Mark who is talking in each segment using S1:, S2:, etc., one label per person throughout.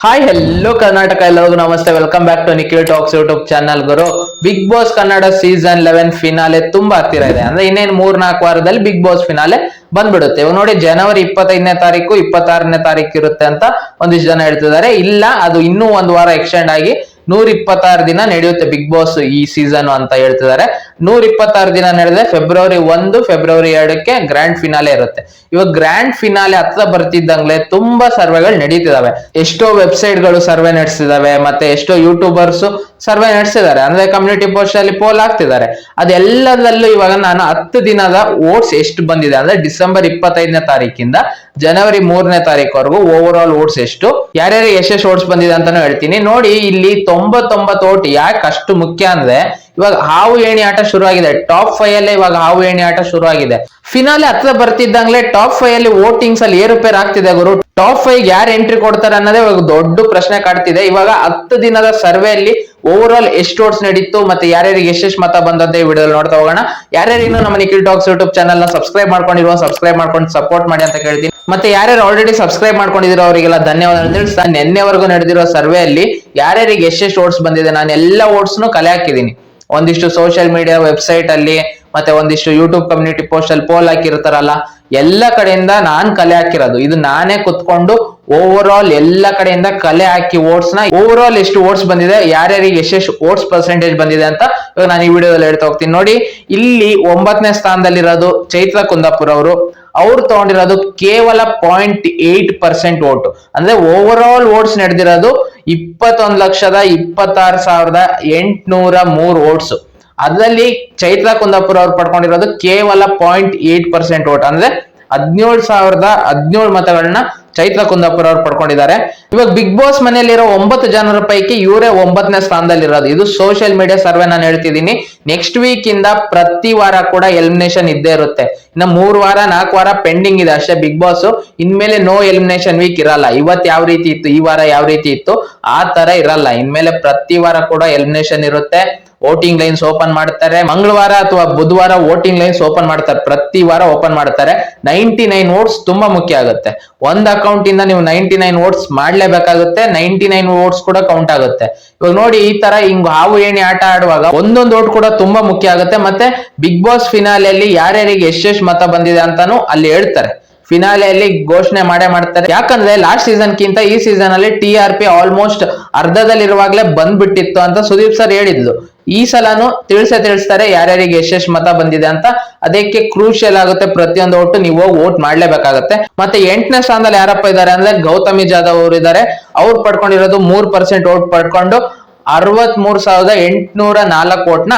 S1: Hi hello Karnataka, ಎಲ್ಲರಿಗೂ ನಮಸ್ತೆ. Welcome back to Nikhil talks YouTube channel. ಗುರು, Bigg Boss Kannada season 11 finale ತುಂಬಾ ಹತ್ತಿರ ಇದೆ. ಅಂದ್ರೆ ಇನ್ನೇನು 3-4 ವಾರದಲ್ಲಿ ಬಿಗ್ ಬಾಸ್ ಫಿನಾಲೆ ಬಂದ್ಬಿಡುತ್ತೆ. ಇವಾಗ ನೋಡಿ, ಜನವರಿ 25ನೇ ತಾರೀಕು 26ನೇ ತಾರೀಕು ಇರುತ್ತೆ ಅಂತ ಒಂದಿಷ್ಟು ಜನ ಹೇಳ್ತಿದ್ದಾರೆ. ಇಲ್ಲ, ಅದು ಇನ್ನೂ ಒಂದು ವಾರ ಎಕ್ಸ್ಟೆಂಡ್ ಆಗಿ 126 ದಿನ ನಡೆಯುತ್ತೆ ಬಿಗ್ ಬಾಸ್ ಈ ಸೀಸನ್ ಅಂತ ಹೇಳ್ತಿದ್ದಾರೆ. 126 ದಿನ ನಡೆದ್ರೆ ಫೆಬ್ರವರಿ 1, ಫೆಬ್ರವರಿ 2ಕ್ಕೆ ಗ್ರ್ಯಾಂಡ್ ಫಿನಾಲೆ ಇರುತ್ತೆ. ಇವಾಗ ಗ್ರ್ಯಾಂಡ್ ಫಿನಾಲೆ ಹತ್ರ ಬರ್ತಿದ್ದಂಗ್ಲೆ ತುಂಬಾ ಸರ್ವೆಗಳು ನಡೀತಿದಾವೆ. ಎಷ್ಟೋ ವೆಬ್ಸೈಟ್ ಗಳು ಸರ್ವೆ ನಡೆಸಿದಾವೆ, ಮತ್ತೆ ಎಷ್ಟೋ ಯೂಟ್ಯೂಬರ್ಸ್ ಸರ್ವೆ ನಡೆಸಿದ್ದಾರೆ. ಅಂದ್ರೆ ಕಮ್ಯುನಿಟಿ ಪೋಸ್ಟ್ ಅಲ್ಲಿ ಪೋಲ್ ಹಾಕ್ತಿದ್ದಾರೆ. ಅದೆಲ್ಲದಲ್ಲೂ ಇವಾಗ ನಾನು 10 ದಿನದ ವೋಟ್ಸ್ ಎಷ್ಟು ಬಂದಿದೆ ಅಂದ್ರೆ ಡಿಸೆಂಬರ್ 25ನೇ ತಾರೀಕಿಂದ ಜನವರಿ 3ನೇ ತಾರೀಕುವರೆಗೂ ಓವರ್ ಆಲ್ ವೋಟ್ಸ್ ಎಷ್ಟು, ಯಾರ್ಯಾರಿಗೆ ಎಷ್ಟೆಷ್ಟು ವೋಟ್ಸ್ ಬಂದಿದೆ ಅಂತಾನು ಹೇಳ್ತೀನಿ. ನೋಡಿ, ಇಲ್ಲಿ 99 ವೋಟ್ ಯಾಕೆ ಅಷ್ಟು ಮುಖ್ಯ ಅಂದ್ರೆ ಇವಾಗ ಹಾವು ಏಣಿ ಆಟ ಶುರುವಾಗಿದೆ. ಟಾಪ್ 5 ಅಲ್ಲೇ ಇವಾಗ ಹಾವು ಏಣಿ ಆಟ ಶುರುವಾಗಿದೆ. ಫಿನಾಲೆ ಹತ್ರ ಬರ್ತಿದ್ದಂಗ್ಲೆ ಟಾಪ್ 5 ಅಲ್ಲಿ ವೋಟಿಂಗ್ಸ್ ಅಲ್ಲಿ ಏರುಪೇರ್ ಆಗ್ತಿದೆ ಗುರು. ಟಾಪ್ 5 ಯಾರು ಎಂಟ್ರಿ ಕೊಡ್ತಾರೆ ಅನ್ನೋದೇ ಇವಾಗ ದೊಡ್ಡ ಪ್ರಶ್ನೆ ಕಾಡ್ತಿದೆ. ಇವಾಗ 10 ದಿನದ ಸರ್ವೆ ಅಲ್ಲಿ ಓವರ್ ಆಲ್ ಎಷ್ಟು ವೋಟ್ಸ್ ನಡೀತು, ಮತ್ತೆ ಯಾರ್ಯಾರಿಗೆ ಎಷ್ಟೆಷ್ಟು ಮತ ಬಂದಂತೆ ಈ ವಿಡಿಯೋ ನೋಡ್ತಾ ಹೋಗೋಣ. ಯಾರ್ಯಾರು ಇನ್ನು ನಮ್ಮ ನಿಖಿಲ್ ಟಾಕ್ಸ್ ಯೂಟ್ಯೂಬ್ ಚಾನಲ್ ನ ಸಬ್ಸ್ಕ್ರೈಬ್ ಮಾಡ್ಕೊಂಡಿರೋ ಸಬ್ಸ್ಕ್ರೈಬ್ ಮಾಡ್ಕೊಂಡು ಸಪೋರ್ಟ್ ಮಾಡಿ ಅಂತ ಕೇಳ್ತೀನಿ. ಮತ್ತೆ ಯಾರ್ಯಾರು ಆಲ್ರೆಡಿ ಸಬ್ಸ್ಕ್ರೈಬ್ ಮಾಡ್ಕೊಂಡಿರೋ ಅವರಿಗೆಲ್ಲ ಧನ್ಯವಾದ ತಿಳಿಸ್ತಾ, ನಿನ್ನೆವರೆಗೂ ನಡೆದಿರೋ ಸರ್ವೆ ಅಲ್ಲಿ ಯಾರ್ಯಾರಿಗೆ ಎಷ್ಟೆಷ್ಟು ವೋಟ್ಸ್ ಬಂದಿದೆ ನಾನು ಎಲ್ಲ ವೋಟ್ಸ್ ಕಲೆ ಹಾಕಿದ್ದೀನಿ. ಒಂದಿಷ್ಟು ಸೋಷಿಯಲ್ ಮೀಡಿಯಾ ವೆಬ್ಸೈಟ್ ಅಲ್ಲಿ, ಮತ್ತೆ ಒಂದಿಷ್ಟು ಯೂಟ್ಯೂಬ್ ಕಮ್ಯುನಿಟಿ ಪೋಸ್ಟ್ ಅಲ್ಲಿ ಪೋಲ್ ಹಾಕಿರ್ತಾರಲ್ಲ, ಎಲ್ಲ ಕಡೆಯಿಂದ ನಾನ್ ಕಲೆ ಹಾಕಿರೋದು. ಇದು ನಾನೇ ಕುತ್ಕೊಂಡು ಓವರ್ ಆಲ್ ಎಲ್ಲ ಕಡೆಯಿಂದ ಕಲೆ ಹಾಕಿ ವೋಟ್ಸ್ ನ ಓವರ್ ಆಲ್ ಎಷ್ಟು ವೋಟ್ಸ್ ಬಂದಿದೆ, ಯಾರ್ಯಾರಿಗೆ ಎಷ್ಟೆಷ್ಟು ವೋಟ್ಸ್ ಪರ್ಸೆಂಟೇಜ್ ಬಂದಿದೆ ಅಂತ ಇವಾಗ ನಾನು ಈ ವಿಡಿಯೋದಲ್ಲಿ ಹೇಳ್ತಾ ಹೋಗ್ತೀನಿ. ನೋಡಿ, ಇಲ್ಲಿ 9ನೇ ಸ್ಥಾನದಲ್ಲಿರೋದು ಚೈತ್ರ ಕುಂದಾಪುರ್ ಅವ್ರು ತಗೊಂಡಿರೋದು ಕೇವಲ 0.8% ವೋಟ್. ಅಂದ್ರೆ ಓವರ್ ಆಲ್ ವೋಟ್ಸ್ ನಡೆದಿರೋದು 21,26,803 ವೋಟ್ಸ್. ಅದರಲ್ಲಿ ಚೈತ್ರ ಕುಂದಾಪುರ್ ಅವ್ರು ಪಡ್ಕೊಂಡಿರೋದು ಕೇವಲ 0.8% ವೋಟ್. ಅಂದ್ರೆ 17,017 ಮತಗಳನ್ನ ಚೈತ್ರ ಕುಂದಾಪುರ್ ಅವ್ರು ಪಡ್ಕೊಂಡಿದ್ದಾರೆ. ಇವಾಗ ಬಿಗ್ ಬಾಸ್ ಮನೆಯಲ್ಲಿರೋ 9 ಜನರ ಪೈಕಿ ಇವರೇ 9ನೇ ಸ್ಥಾನದಲ್ಲಿ ಇರೋದು. ಇದು ಸೋಷಿಯಲ್ ಮೀಡಿಯಾ ಸರ್ವೆ ನಾನು ಹೇಳ್ತಿದ್ದೀನಿ. ನೆಕ್ಸ್ಟ್ ವೀಕ್ ಇಂದ ಪ್ರತಿ ವಾರ ಕೂಡ ಎಲಿಮಿನೇಷನ್ ಇದ್ದೇ ಇರುತ್ತೆ. ಇನ್ನು 3-4 ವಾರ ಪೆಂಡಿಂಗ್ ಇದೆ ಅಷ್ಟೇ ಬಿಗ್ ಬಾಸ್. ಇನ್ಮೇಲೆ ನೋ ಎಲಿಮಿನೇಷನ್ ವೀಕ್ ಇರಲ್ಲ. ಇವತ್ತು ಯಾವ ರೀತಿ ಇತ್ತು, ಈ ವಾರ ಯಾವ ರೀತಿ ಇತ್ತು, ಆ ತರ ಇರಲ್ಲ. ಇನ್ಮೇಲೆ ಪ್ರತಿ ವಾರ ಕೂಡ ಎಲಿಮಿನೇಷನ್ ಇರುತ್ತೆ. ವೋಟಿಂಗ್ ಲೈನ್ಸ್ ಓಪನ್ ಮಾಡ್ತಾರೆ. ಮಂಗಳವಾರ ಅಥವಾ ಬುಧವಾರ ವೋಟಿಂಗ್ ಲೈನ್ಸ್ ಓಪನ್ ಮಾಡ್ತಾರೆ. ಪ್ರತಿ ವಾರ ಓಪನ್ ಮಾಡ್ತಾರೆ. 99 ವೋಟ್ಸ್ ತುಂಬಾ ಮುಖ್ಯ ಆಗುತ್ತೆ. ಒಂದ್ ಅಕೌಂಟ್ ಇಂದ ನೀವು 99 ವೋಟ್ಸ್ ಮಾಡ್ಲೇಬೇಕಾಗುತ್ತೆ. 99 ವೋಟ್ಸ್ ಕೂಡ ಕೌಂಟ್ ಆಗುತ್ತೆ. ಇವಾಗ ನೋಡಿ, ಈ ತರ ಹಿಂಗ್ ಹಾವು ಏಣಿ ಆಟ ಆಡುವಾಗ ಒಂದೊಂದು ವೋಟ್ ಕೂಡ ತುಂಬಾ ಮುಖ್ಯ ಆಗುತ್ತೆ. ಮತ್ತೆ ಬಿಗ್ ಬಾಸ್ ಫಿನಾಲೆಯಲ್ಲಿ ಯಾರ್ಯಾರಿಗೆ ಎಷ್ಟೆಷ್ಟು ಮತ ಬಂದಿದೆ ಅಂತಾನು ಅಲ್ಲಿ ಹೇಳ್ತಾರೆ. ಫಿನಾಲೆಯಲ್ಲಿ ಘೋಷಣೆ ಮಾಡ್ತಾರೆ. ಯಾಕಂದ್ರೆ ಲಾಸ್ಟ್ ಸೀಸನ್ ಕಿಂತ ಈ ಸೀಸನ್ ಅಲ್ಲಿ TRP ಆಲ್ಮೋಸ್ಟ್ ಅರ್ಧದಲ್ಲಿರುವಾಗ್ಲೇ ಬಂದ್ಬಿಟ್ಟಿತ್ತು ಅಂತ ಸುದೀಪ್ ಸರ್ ಹೇಳಿದ್ಲು. ಈ ಸಲನು ತಿಳಿಸ್ತಾರೆ ಯಾರ್ಯಾರಿಗೆ ಎಷ್ಟೆಷ್ಟು ಮತ ಬಂದಿದೆ ಅಂತ. ಅದಕ್ಕೆ ಕ್ರೂಷಿಯಲ್ ಆಗುತ್ತೆ. ಪ್ರತಿಯೊಂದು ಓಟು ನೀವು ಹೋಗಿ ವೋಟ್ ಮಾಡ್ಲೇಬೇಕಾಗತ್ತೆ. ಮತ್ತೆ 8ನೇ ಸ್ಥಾನದಲ್ಲಿ ಯಾರಪ್ಪ ಇದ್ದಾರೆ ಅಂದ್ರೆ ಗೌತಮಿ ಜಾಧವ್ ಅವರು ಇದ್ದಾರೆ. ಅವ್ರು ಪಡ್ಕೊಂಡಿರೋದು 3% ವೋಟ್ ಪಡ್ಕೊಂಡು 63,804 ವೋಟ್ನ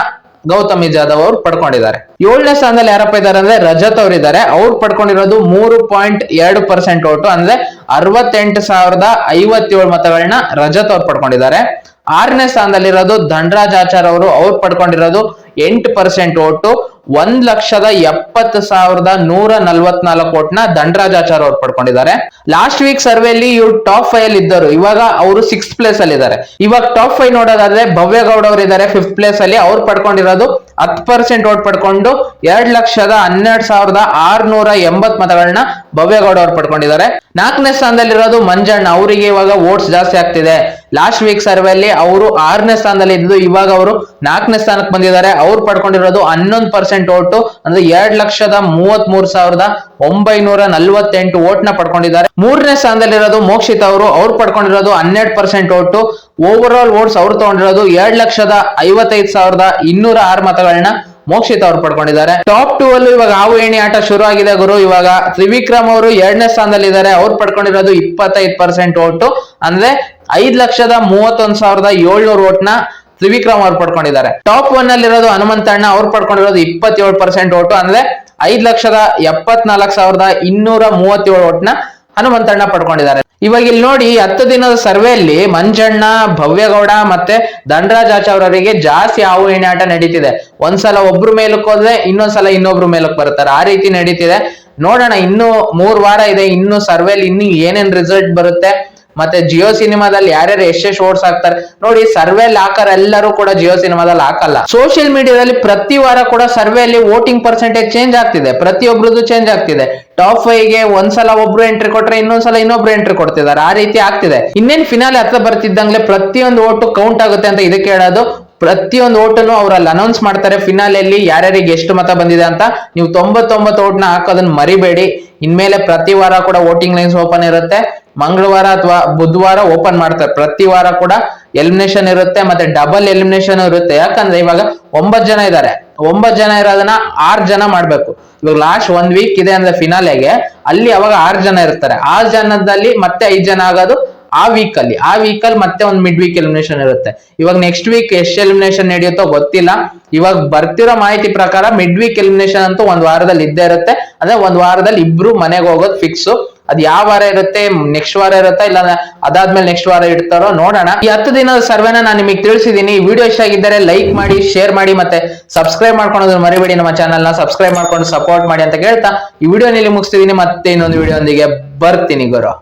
S1: ಗೌತಮಿ ಜಾಧವ್ ಅವ್ರು ಪಡ್ಕೊಂಡಿದ್ದಾರೆ. 7ನೇ ಸ್ಥಾನದಲ್ಲಿ ಯಾರಪ್ಪ ಇದ್ದಾರೆ ಅಂದ್ರೆ ರಜತ್ ಅವ್ರು ಇದ್ದಾರೆ. ಅವ್ರು ಪಡ್ಕೊಂಡಿರೋದು 3.2% ವೋಟು. ಅಂದ್ರೆ 68,057 ಮತಗಳನ್ನ ರಜತ್ ಅವ್ರು ಪಡ್ಕೊಂಡಿದ್ದಾರೆ. 6ನೇ ಸ್ಥಾನದಲ್ಲಿರೋದು ಧನರಾಜ್ ಆಚಾರ್ ಅವ್ರು ಪಡ್ಕೊಂಡಿರೋದು 8% ವೋಟು. 1,70,144 ವೋಟ್ನ ಧನರಾಜ್ ಆಚಾರ್ ಅವ್ರು ಪಡ್ಕೊಂಡಿದ್ದಾರೆ. ಲಾಸ್ಟ್ ವೀಕ್ ಸರ್ವೆಯಲ್ಲಿ ಇವ್ರು ಟಾಪ್ 5 ಅಲ್ಲಿ ಇದ್ದರು. ಇವಾಗ ಅವರು 6th ಪ್ಲೇಸ್ ಅಲ್ಲಿ ಇದ್ದಾರೆ. ಇವಾಗ ಟಾಪ್ 5 ನೋಡೋದಾದ್ರೆ ಭವ್ಯಗೌಡ ಅವರು ಇದ್ದಾರೆ 5th ಪ್ಲೇಸ್ ಅಲ್ಲಿ. ಅವ್ರು ಪಡ್ಕೊಂಡಿರೋದು 10% ವೋಟ್ ಪಡ್ಕೊಂಡು 2,12,680 ಮತಗಳನ್ನ ಭವ್ಯಗೌಡ ಅವ್ರು ಪಡ್ಕೊಂಡಿದ್ದಾರೆ. 4ನೇ ಸ್ಥಾನದಲ್ಲಿರೋದು ಮಂಜಣ್ಣ. ಅವರಿಗೆ ಇವಾಗ ವೋಟ್ಸ್ ಜಾಸ್ತಿ ಆಗ್ತಿದೆ. ಲಾಸ್ಟ್ ವೀಕ್ ಸರ್ವೆ ಅಲ್ಲಿ ಅವರು 6ನೇ ಸ್ಥಾನದಲ್ಲಿ ಇದ್ದು ಇವಾಗ ಅವರು 4ನೇ ಸ್ಥಾನಕ್ಕೆ ಬಂದಿದ್ದಾರೆ. ಅವ್ರು ಪಡ್ಕೊಂಡಿರೋದು 11% ವೋಟು. ಅಂದ್ರೆ 2,33,948 ವೋಟ್ ನ ಪಡ್ಕೊಂಡಿದ್ದಾರೆ. 3ನೇ ಸ್ಥಾನದಲ್ಲಿರೋದು ಮೋಕ್ಷಿತ್ ಅವ್ರು ಪಡ್ಕೊಂಡಿರೋದು 12% ವೋಟು. ಓವರ್ ಆಲ್ ವೋಟ್ಸ್ ಅವ್ರು ತಗೊಂಡಿರೋದು 7,55,206 ಮತಗಳನ್ನ ಮೋಕ್ಷಿತ್ ಅವ್ರು ಪಡ್ಕೊಂಡಿದ್ದಾರೆ. ಟಾಪ್ 2 ಅಲ್ಲೂ ಇವಾಗ ಹಾವು ಏಣಿ ಆಟ ಶುರು ಆಗಿದೆ ಗುರು. ಇವಾಗ ತ್ರಿವಿಕ್ರಮ್ ಅವರು 2ನೇ ಸ್ಥಾನದಲ್ಲಿ ಇದ್ದಾರೆ. ಅವ್ರು ಪಡ್ಕೊಂಡಿರೋದು 25% ವೋಟು. ಅಂದ್ರೆ 5,31,700 ವೋಟ್ ನ ತ್ರಿವಿಕ್ರಮ್ ಅವ್ರು ಪಡ್ಕೊಂಡಿದ್ದಾರೆ. ಟಾಪ್ 1 ಅಲ್ಲಿರೋದು ಹನುಮಂತಣ್ಣ. ಅವ್ರು ಪಡ್ಕೊಂಡಿರೋದು 27% ವೋಟು. ಅಂದ್ರೆ 5,74,237 ವೋಟ್ ನ ಹನುಮಂತಣ್ಣ ಪಡ್ಕೊಂಡಿದ್ದಾರೆ. ಇವಾಗ ಇಲ್ಲಿ ನೋಡಿ, 10 ದಿನದ ಸರ್ವೆಯಲ್ಲಿ ಮಂಜಣ್ಣ, ಭವ್ಯಗೌಡ ಮತ್ತೆ ಧನರಾಜ್ ಆಚಾರ್ ಅವರಿಗೆ ಜಾಸ್ತಿ ಹಾವು ಏಣಿ ಆಟ ನಡೀತಿದೆ. ಒಂದ್ಸಲ ಒಬ್ರು ಮೇಲಕ್ಕೆ ಹೋದ್ರೆ ಇನ್ನೊಂದ್ಸಲ ಇನ್ನೊಬ್ರು ಮೇಲಕ್ಕೆ ಬರ್ತಾರೆ. ಆ ರೀತಿ ನಡೀತಿದೆ. ನೋಡೋಣ, ಇನ್ನು 3 ವಾರ ಇದೆ. ಇನ್ನು ಸರ್ವೆಯಲ್ಲಿ ಇನ್ನು ಏನೇನ್ ರಿಸಲ್ಟ್ ಬರುತ್ತೆ, ಮತ್ತೆ ಜಿಯೋ ಸಿನಿಮಾದಲ್ಲಿ ಯಾರ್ಯಾರು ಎಷ್ಟೆಷ್ಟು ಓಟ್ಸ್ ಹಾಕ್ತಾರೆ ನೋಡಿ. ಸರ್ವೆ ಹಾಕರ್ ಎಲ್ಲರೂ ಕೂಡ ಜಿಯೋ ಸಿನಿಮಾದಲ್ಲಿ ಹಾಕಲ್ಲ. ಸೋಷಿಯಲ್ ಮೀಡಿಯಾದಲ್ಲಿ ಪ್ರತಿ ವಾರ ಕೂಡ ಸರ್ವೆಯಲ್ಲಿ ವೋಟಿಂಗ್ ಪರ್ಸೆಂಟೇಜ್ ಚೇಂಜ್ ಆಗ್ತಿದೆ, ಪ್ರತಿಯೊಬ್ರದ್ದು ಚೇಂಜ್ ಆಗ್ತಿದೆ. ಟಾಪ್ 5 ಗೆ ಒಂದ್ಸಲ ಒಬ್ರು ಎಂಟ್ರಿ ಕೊಟ್ರೆ ಇನ್ನೊಂದ್ಸಲ ಇನ್ನೊಬ್ರು ಎಂಟ್ರಿ ಕೊಡ್ತಿದ್ದಾರೆ, ಆ ರೀತಿ ಆಗ್ತಿದೆ. ಇನ್ನೇನ್ ಫಿನಾಲೆ ಹತ್ರ ಬರ್ತಿದ್ದಂಗ್ಲೆ ಪ್ರತಿಯೊಂದು ಓಟು ಕೌಂಟ್ ಆಗುತ್ತೆ ಅಂತ ಇದಕ್ಕೆ ಹೇಳೋದು. ಪ್ರತಿಯೊಂದು ಓಟನ್ನು ಅವರಲ್ಲಿ ಅನೌನ್ಸ್ ಮಾಡ್ತಾರೆ ಫಿನಾಲೆಯಲ್ಲಿ ಯಾರ್ಯಾರಿಗೆ ಎಷ್ಟು ಮತ ಬಂದಿದೆ ಅಂತ. ನೀವು 99 ಓಟ್ನ ಹಾಕೋದನ್ನ ಮರಿಬೇಡಿ. ಇನ್ಮೇಲೆ ಪ್ರತಿ ವಾರ ಕೂಡ ವೋಟಿಂಗ್ ಲೈನ್ಸ್ ಓಪನ್ ಇರುತ್ತೆ. ಮಂಗಳವಾರ ಅಥವಾ ಬುಧವಾರ ಓಪನ್ ಮಾಡ್ತಾರೆ. ಪ್ರತಿ ವಾರ ಕೂಡ ಎಲಿಮಿನೇಷನ್ ಇರುತ್ತೆ, ಮತ್ತೆ ಡಬಲ್ ಎಲಿಮಿನೇಷನ್ ಇರುತ್ತೆ. ಯಾಕಂದ್ರೆ ಇವಾಗ 9 ಜನ ಇದ್ದಾರೆ, 9 ಜನ ಇರೋದನ್ನ 6 ಜನ ಮಾಡ್ಬೇಕು. ಇವಾಗ ಲಾಸ್ಟ್ 1 ವೀಕ್ ಇದೆ ಅಂದ್ರೆ ಫಿನಾಲೆಗೆ, ಅಲ್ಲಿ ಅವಾಗ 6 ಜನ ಇರ್ತಾರೆ. 6 ಜನದಲ್ಲಿ ಮತ್ತೆ 5 ಜನ ಆಗೋದು ಆ ವೀಕ್ ಅಲ್ಲಿ ಮತ್ತೆ ಒಂದು ಮಿಡ್ ವೀಕ್ ಎಲಿಮಿನೇಷನ್ ಇರುತ್ತೆ. ಇವಾಗ ನೆಕ್ಸ್ಟ್ ವೀಕ್ ಎಷ್ಟು ಎಲಿಮಿನೇಷನ್ ನಡೆಯುತ್ತೋ ಗೊತ್ತಿಲ್ಲ. ಇವಾಗ ಬರ್ತಿರೋ ಮಾಹಿತಿ ಪ್ರಕಾರ ಮಿಡ್ ವೀಕ್ ಎಲಿಮಿನೇಷನ್ ಅಂತೂ ಒಂದ್ ವಾರದಲ್ಲಿ ಇದ್ದೇ ಇರುತ್ತೆ. ಅಂದ್ರೆ ಒಂದ್ ವಾರದಲ್ಲಿ ಇಬ್ರು ಮನೆಗೆ ಹೋಗೋದು ಫಿಕ್ಸ್. ಅದ್ ಯಾವ ವಾರ ಇರುತ್ತೆ, ನೆಕ್ಸ್ಟ್ ವಾರ ಇರುತ್ತಾ ಇಲ್ಲ ಅದಾದ್ಮೇಲೆ ನೆಕ್ಸ್ಟ್ ವಾರ ಇಡ್ತಾರೋ ನೋಡೋಣ. ಈ 10 ದಿನದ ಸರ್ವೆನ ನಾನು ನಿಮಗೆ ತಿಳಿಸಿದೀನಿ. ಈ ವಿಡಿಯೋ ಇಷ್ಟ ಆಗಿದ್ದರೆ ಲೈಕ್ ಮಾಡಿ, ಶೇರ್ ಮಾಡಿ, ಮತ್ತೆ ಸಬ್ಸ್ಕ್ರೈಬ್ ಮಾಡ್ಕೊಳ್ಳೋದನ್ನ ಮರಿಬೇಡಿ. ನಮ್ಮ ಚಾನಲ್ ನ ಸಬ್ಸ್ಕ್ರೈಬ್ ಮಾಡ್ಕೊಂಡು ಸಪೋರ್ಟ್ ಮಾಡಿ ಅಂತ ಹೇಳ್ತಾ ಈ ವಿಡಿಯೋ ಇಲ್ಲಿ ಮುಗಿಸ್ತಿದೀನಿ. ಮತ್ತೆ ಇನ್ನೊಂದು ವಿಡಿಯೋ ಒಂದಿಗೆ ಬರ್ತೀನಿ ಗುರು.